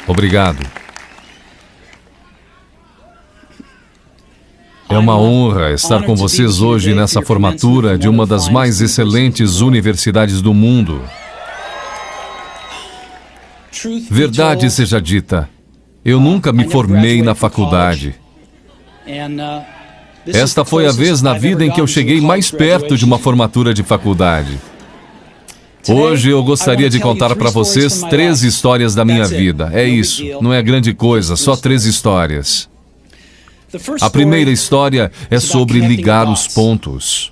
Obrigado. É uma honra estar com vocês hoje nessa formatura de uma das mais excelentes universidades do mundo. Verdade seja dita, eu nunca me formei na faculdade. Esta foi a vez na vida em que eu cheguei mais perto de uma formatura de faculdade. Hoje eu gostaria de contar para vocês 3 histórias da minha vida. É isso, não é grande coisa, só 3 histórias. A primeira história é sobre ligar os pontos.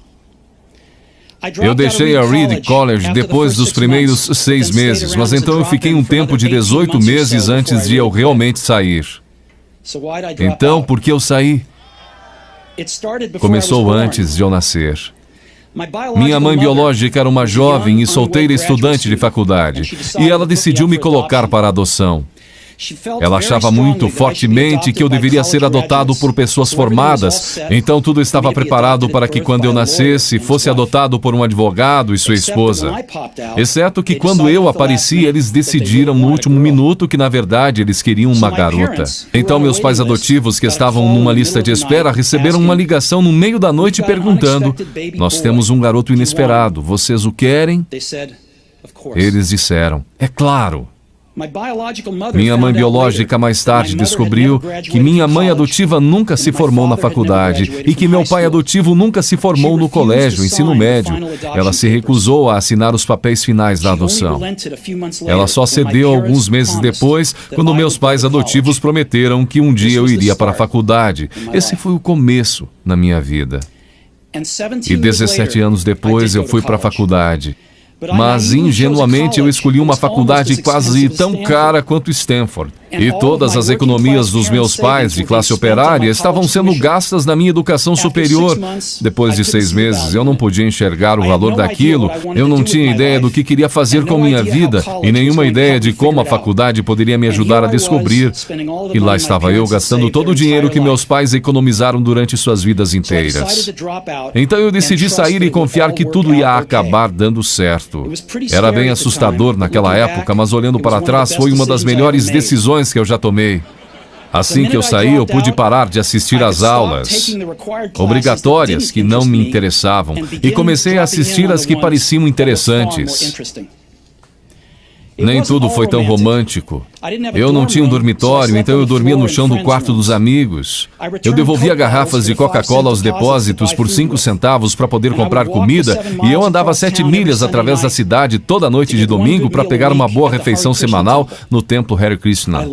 Eu deixei a Reed College depois dos primeiros 6 meses, mas então eu fiquei um tempo de 18 meses antes de eu realmente sair. Então, por que eu saí? Começou antes de eu nascer. Minha mãe biológica era uma jovem e solteira estudante de faculdade, e ela decidiu me colocar para adoção. Ela achava muito fortemente que eu deveria ser adotado por pessoas formadas, então tudo estava preparado para que quando eu nascesse, fosse adotado por um advogado e sua esposa. Exceto que quando eu apareci, eles decidiram no último minuto que na verdade eles queriam uma garota. Então meus pais adotivos, que estavam numa lista de espera, receberam uma ligação no meio da noite perguntando: "Nós temos um garoto inesperado, vocês o querem?" Eles disseram: "É claro." Minha mãe biológica mais tarde descobriu que minha mãe adotiva nunca se formou na faculdade e que meu pai adotivo nunca se formou no colégio, ensino médio. Ela se recusou a assinar os papéis finais da adoção. Ela só cedeu alguns meses depois, quando meus pais adotivos prometeram que um dia eu iria para a faculdade. Esse foi o começo na minha vida. E 17 anos depois eu fui para a faculdade. Mas, ingenuamente, eu escolhi uma faculdade quase tão cara quanto Stanford. E todas as economias dos meus pais, de classe operária, estavam sendo gastas na minha educação superior. Depois de 6 meses, eu não podia enxergar o valor daquilo, eu não tinha ideia do que queria fazer com minha vida, e nenhuma ideia de como a faculdade poderia me ajudar a descobrir. E lá estava eu, gastando todo o dinheiro que meus pais economizaram durante suas vidas inteiras. Então eu decidi sair e confiar que tudo ia acabar dando certo. Era bem assustador naquela época, mas olhando para trás, foi uma das melhores decisões que eu já tomei. Assim que eu saí, eu pude parar de assistir às aulas obrigatórias que não me interessavam e comecei a assistir as que pareciam interessantes. Nem tudo foi tão romântico. Eu não tinha um dormitório, então eu dormia no chão do quarto dos amigos. Eu devolvia garrafas de Coca-Cola aos depósitos por 5 centavos para poder comprar comida, e eu andava 7 milhas através da cidade toda noite de domingo para pegar uma boa refeição semanal no templo Hare Krishna.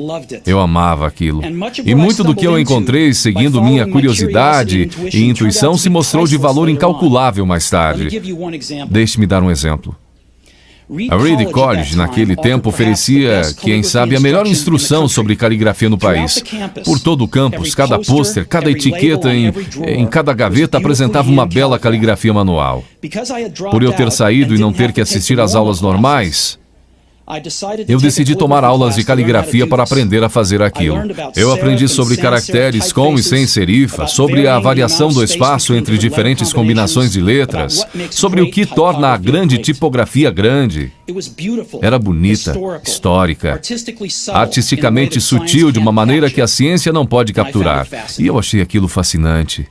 Eu amava aquilo. E muito do que eu encontrei seguindo minha curiosidade e intuição se mostrou de valor incalculável mais tarde. Deixe-me dar um exemplo. A Reed College, naquele tempo, oferecia, quem sabe, a melhor instrução sobre caligrafia no país. Por todo o campus, cada pôster, cada etiqueta em cada gaveta apresentava uma bela caligrafia manual. Por eu ter saído e não ter que assistir às aulas normais, eu decidi tomar aulas de caligrafia para aprender a fazer aquilo. Eu aprendi sobre caracteres com e sem serifa, sobre a variação do espaço entre diferentes combinações de letras, sobre o que torna a grande tipografia grande. Era bonita, histórica, artisticamente sutil de uma maneira que a ciência não pode capturar. E eu achei aquilo fascinante.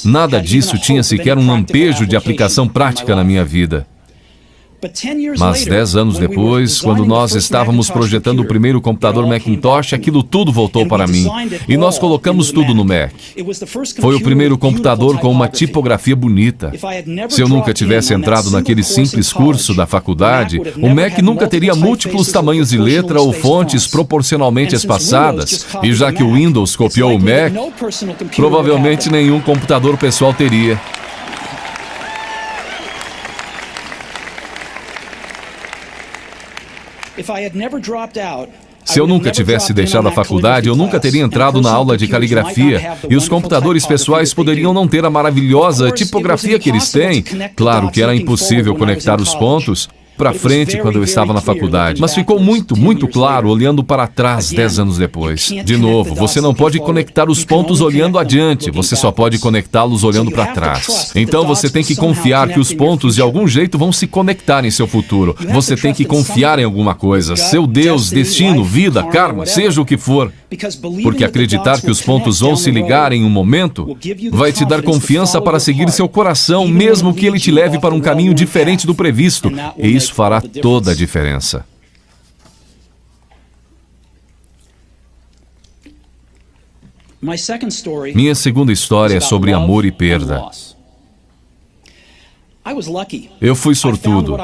Nada disso tinha sequer um lampejo de aplicação prática na minha vida. Mas 10 anos depois, quando nós estávamos projetando o primeiro computador Macintosh, aquilo tudo voltou para mim. E nós colocamos tudo no Mac. Foi o primeiro computador com uma tipografia bonita. Se eu nunca tivesse entrado naquele simples curso da faculdade, o Mac nunca teria múltiplos tamanhos de letra ou fontes proporcionalmente espaçadas. E já que o Windows copiou o Mac, provavelmente nenhum computador pessoal teria. Se eu nunca tivesse deixado a faculdade, eu nunca teria entrado na aula de caligrafia, e os computadores pessoais poderiam não ter a maravilhosa tipografia que eles têm. Claro que era impossível conectar os pontos, para frente quando eu estava na faculdade, mas ficou muito claro olhando para trás 10 anos depois. De novo, você não pode conectar os pontos olhando adiante, você só pode conectá-los olhando para trás. Então você tem que confiar que os pontos de algum jeito vão se conectar em seu futuro. Você tem que confiar em alguma coisa, seu Deus, destino, vida, karma, seja o que for. Porque acreditar que os pontos vão se ligar em um momento vai te dar confiança para seguir seu coração, mesmo que ele te leve para um caminho diferente do previsto. E isso fará toda a diferença. Minha segunda história é sobre amor e perda. Eu fui sortudo.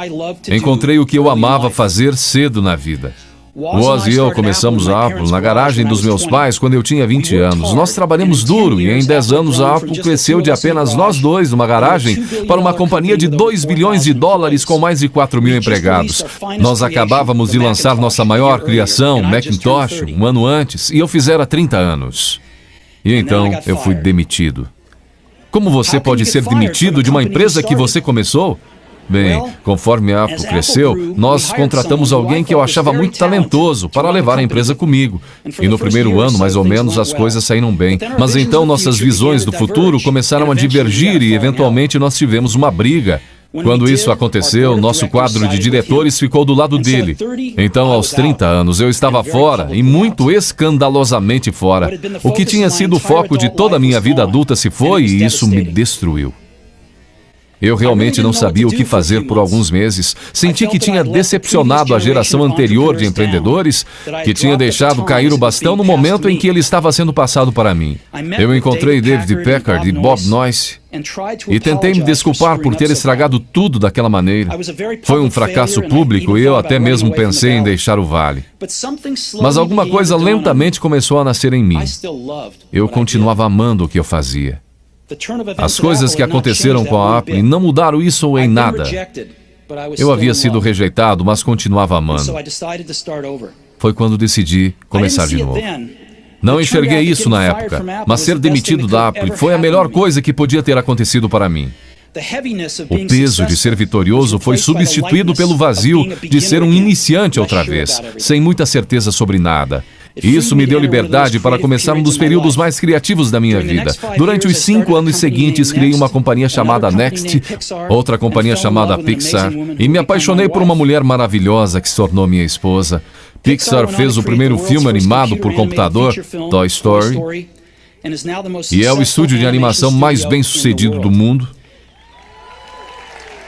Encontrei o que eu amava fazer cedo na vida. Woz e eu começamos a Apple na garagem dos meus pais quando eu tinha 20 anos. Nós trabalhamos duro e em 10 anos a Apple cresceu de apenas nós dois numa garagem para uma companhia de $2 bilhões com mais de 4 mil empregados. Nós acabávamos de lançar nossa maior criação, Macintosh, um ano antes, e eu fizera 30 anos. E então eu fui demitido. Como você pode ser demitido de uma empresa que você começou? Bem, conforme a Apple cresceu, nós contratamos alguém que eu achava muito talentoso para levar a empresa comigo. E no primeiro ano, mais ou menos, as coisas saíram bem. Mas então nossas visões do futuro começaram a divergir e eventualmente nós tivemos uma briga. Quando isso aconteceu, nosso quadro de diretores ficou do lado dele. Então, aos 30 anos, eu estava fora, e muito escandalosamente fora. O que tinha sido o foco de toda a minha vida adulta se foi, e isso me destruiu. Eu realmente não sabia o que fazer por alguns meses. Senti que tinha decepcionado a geração anterior de empreendedores, que tinha deixado cair o bastão no momento em que ele estava sendo passado para mim. Eu encontrei David Packard e Bob Noyce e tentei me desculpar por ter estragado tudo daquela maneira. Foi um fracasso público e eu até mesmo pensei em deixar o vale. Mas alguma coisa lentamente começou a nascer em mim. Eu continuava amando o que eu fazia. As coisas que aconteceram com a Apple não mudaram isso em nada. Eu havia sido rejeitado, mas continuava amando. Foi quando decidi começar de novo. Não enxerguei isso na época, mas ser demitido da Apple foi a melhor coisa que podia ter acontecido para mim. O peso de ser vitorioso foi substituído pelo vazio de ser um iniciante outra vez, sem muita certeza sobre nada. Isso me deu liberdade para começar um dos períodos mais criativos da minha vida. Durante os 5 anos seguintes, criei uma companhia chamada Next, outra companhia chamada Pixar, e me apaixonei por uma mulher maravilhosa que se tornou minha esposa. Pixar fez o primeiro filme animado por computador, Toy Story, e é o estúdio de animação mais bem-sucedido do mundo.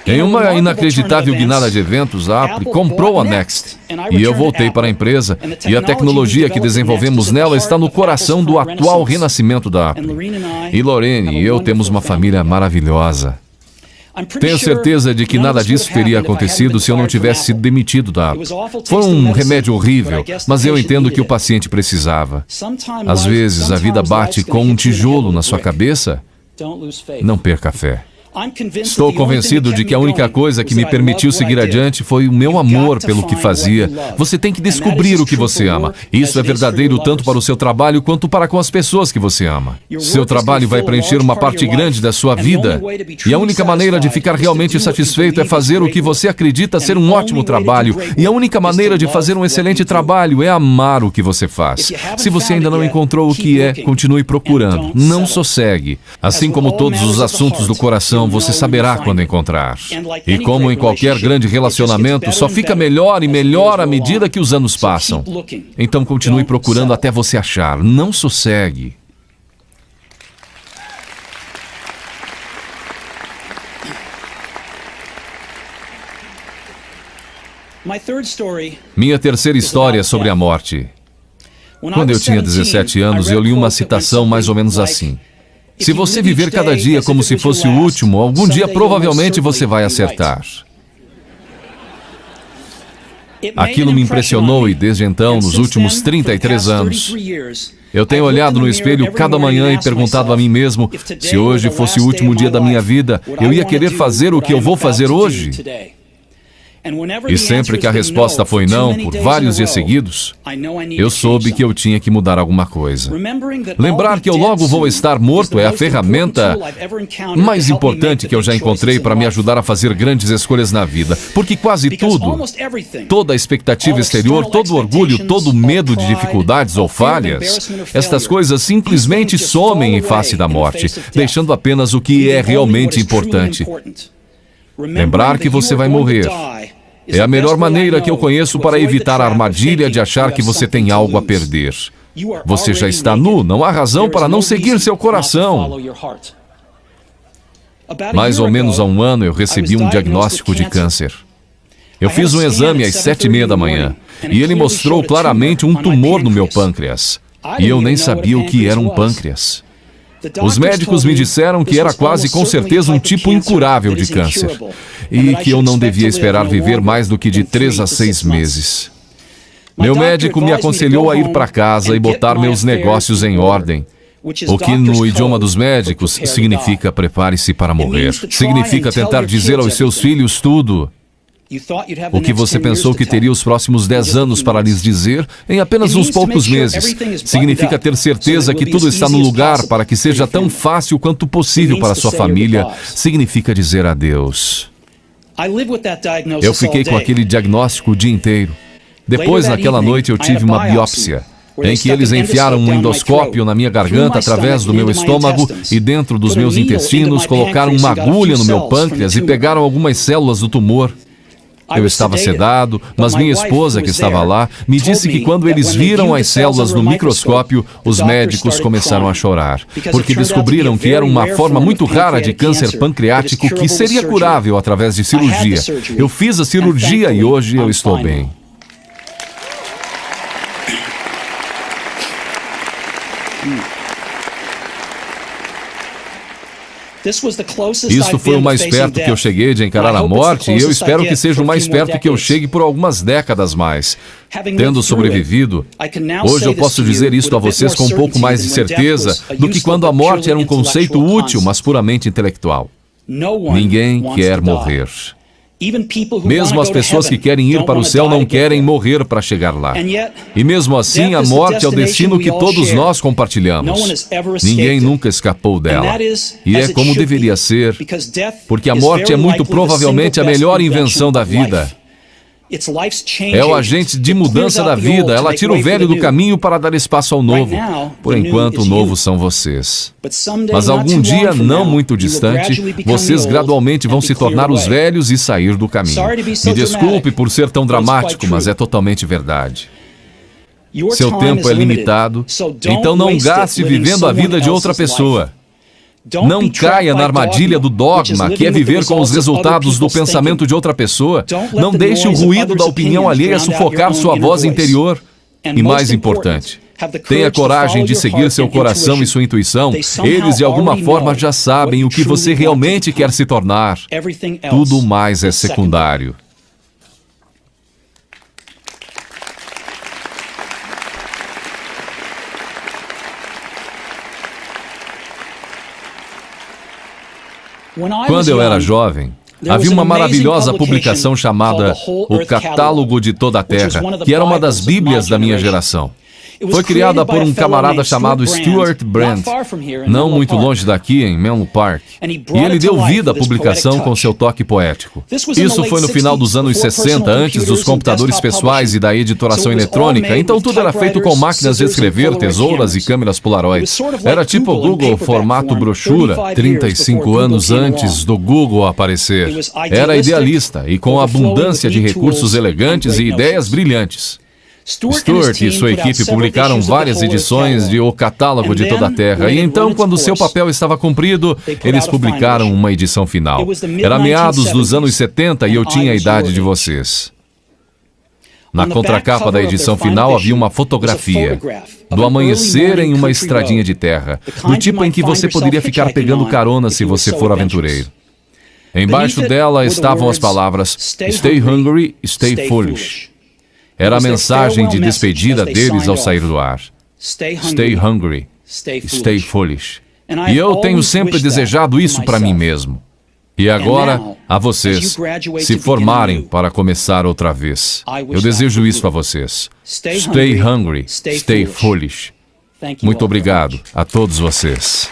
Em uma inacreditável guinada de eventos, a Apple comprou a Next. E eu voltei para a empresa, e a tecnologia que desenvolvemos nela está no coração do atual renascimento da Apple. E Lorraine e eu temos uma família maravilhosa. Tenho certeza de que nada disso teria acontecido se eu não tivesse sido demitido da Apple. Foi um remédio horrível, mas eu entendo que o paciente precisava. Às vezes, a vida bate com um tijolo na sua cabeça. Não perca a fé. Estou convencido de que a única coisa que me permitiu seguir adiante foi o meu amor pelo que fazia. Você tem que descobrir o que você ama. Isso é verdadeiro tanto para o seu trabalho quanto para com as pessoas que você ama. Seu trabalho vai preencher uma parte grande da sua vida. E a única maneira de ficar realmente satisfeito é fazer o que você acredita ser um ótimo trabalho. E a única maneira de fazer um excelente trabalho é amar o que você faz. Se você ainda não encontrou o que é, continue procurando. Não sossegue. Assim como todos os assuntos do coração, você saberá quando encontrar. E como em qualquer grande relacionamento, só fica melhor e melhor à medida que os anos passam. Então continue procurando até você achar. Não sossegue. Minha terceira história é sobre a morte. Quando eu tinha 17 anos, eu li uma citação mais ou menos assim: se você viver cada dia como se fosse o último, algum dia provavelmente você vai acertar. Aquilo me impressionou e desde então, nos últimos 33 anos, eu tenho olhado no espelho cada manhã e perguntado a mim mesmo, se hoje fosse o último dia da minha vida, eu ia querer fazer o que eu vou fazer hoje? E sempre que a resposta foi não, por vários dias seguidos, eu soube que eu tinha que mudar alguma coisa. Lembrar que eu logo vou estar morto é a ferramenta mais importante que eu já encontrei para me ajudar a fazer grandes escolhas na vida. Porque quase tudo, toda a expectativa exterior, todo orgulho, todo medo de dificuldades ou falhas, estas coisas simplesmente somem em face da morte, deixando apenas o que é realmente importante. Lembrar que você vai morrer é a melhor maneira que eu conheço para evitar a armadilha de achar que você tem algo a perder. Você já está nu, não há razão para não seguir seu coração. Mais ou menos há um ano eu recebi um diagnóstico de câncer. Eu fiz um exame às 7h30 da manhã e ele mostrou claramente um tumor no meu pâncreas. E eu nem sabia o que era um pâncreas. Os médicos me disseram que era quase com certeza um tipo incurável de câncer e que eu não devia esperar viver mais do que de 3 a 6 meses. Meu médico me aconselhou a ir para casa e botar meus negócios em ordem, o que no idioma dos médicos significa prepare-se para morrer. Significa tentar dizer aos seus filhos tudo o que você pensou que teria os próximos 10 anos para lhes dizer em apenas uns poucos meses. Significa ter certeza que tudo está no lugar para que seja tão fácil quanto possível para sua família. Significa dizer adeus. Eu fiquei com aquele diagnóstico o dia inteiro. Depois, naquela noite, eu tive uma biópsia, em que eles enfiaram um endoscópio na minha garganta através do meu estômago e dentro dos meus intestinos, colocaram uma agulha no meu pâncreas e pegaram algumas células do tumor. Eu estava sedado, mas minha esposa, que estava lá, me disse que quando eles viram as células no microscópio, os médicos começaram a chorar, porque descobriram que era uma forma muito rara de câncer pancreático que seria curável através de cirurgia. Eu fiz a cirurgia e hoje eu estou bem. Isto foi o mais perto que eu cheguei de encarar a morte e eu espero que seja o mais perto que eu chegue por algumas décadas mais. Tendo sobrevivido, hoje eu posso dizer isto a vocês com um pouco mais de certeza do que quando a morte era um conceito útil, mas puramente intelectual. Ninguém quer morrer. Mesmo as pessoas que querem ir para o céu não querem morrer para chegar lá. E mesmo assim, a morte é o destino que todos nós compartilhamos. Ninguém nunca escapou dela. E é como deveria ser, porque a morte é muito provavelmente a melhor invenção da vida. É o agente de mudança da vida. Ela tira o velho do caminho para dar espaço ao novo. Por enquanto, o novo são vocês. Mas algum dia, não muito distante, vocês gradualmente vão se tornar os velhos e sair do caminho. Me desculpe por ser tão dramático, mas é totalmente verdade. Seu tempo é limitado, então não gaste vivendo a vida de outra pessoa. Não caia na armadilha do dogma, que é viver com os resultados do pensamento de outra pessoa. Não deixe o ruído da opinião alheia sufocar sua voz interior. E mais importante, tenha coragem de seguir seu coração e sua intuição. Eles, de alguma forma, já sabem o que você realmente quer se tornar. Tudo mais é secundário. Quando eu era jovem, havia uma maravilhosa publicação chamada O Catálogo de Toda a Terra, que era uma das bíblias da minha geração. Foi criada por um camarada chamado Stuart Brand, não muito longe daqui, em Menlo Park. E ele deu vida à publicação com seu toque poético. Isso foi no final dos anos 60, antes dos computadores pessoais e da editoração eletrônica, então tudo era feito com máquinas de escrever, tesouras e câmeras Polaroid. Era tipo o Google formato brochura, 35 anos antes do Google aparecer. Era idealista e com abundância de recursos elegantes e ideias brilhantes. Stuart e sua equipe publicaram várias edições de O Catálogo de Toda a Terra, e então, quando seu papel estava cumprido, eles publicaram uma edição final. Era meados dos anos 70 e eu tinha a idade de vocês. Na contracapa da edição final havia uma fotografia do amanhecer em uma estradinha de terra, do tipo em que você poderia ficar pegando carona se você for aventureiro. Embaixo dela estavam as palavras Stay hungry, stay foolish. Era a mensagem de despedida deles ao sair do ar. Stay hungry, stay foolish. E eu tenho sempre desejado isso para mim mesmo. E agora, a vocês, se formarem para começar outra vez. Eu desejo isso a vocês. Stay hungry, stay foolish. Muito obrigado a todos vocês.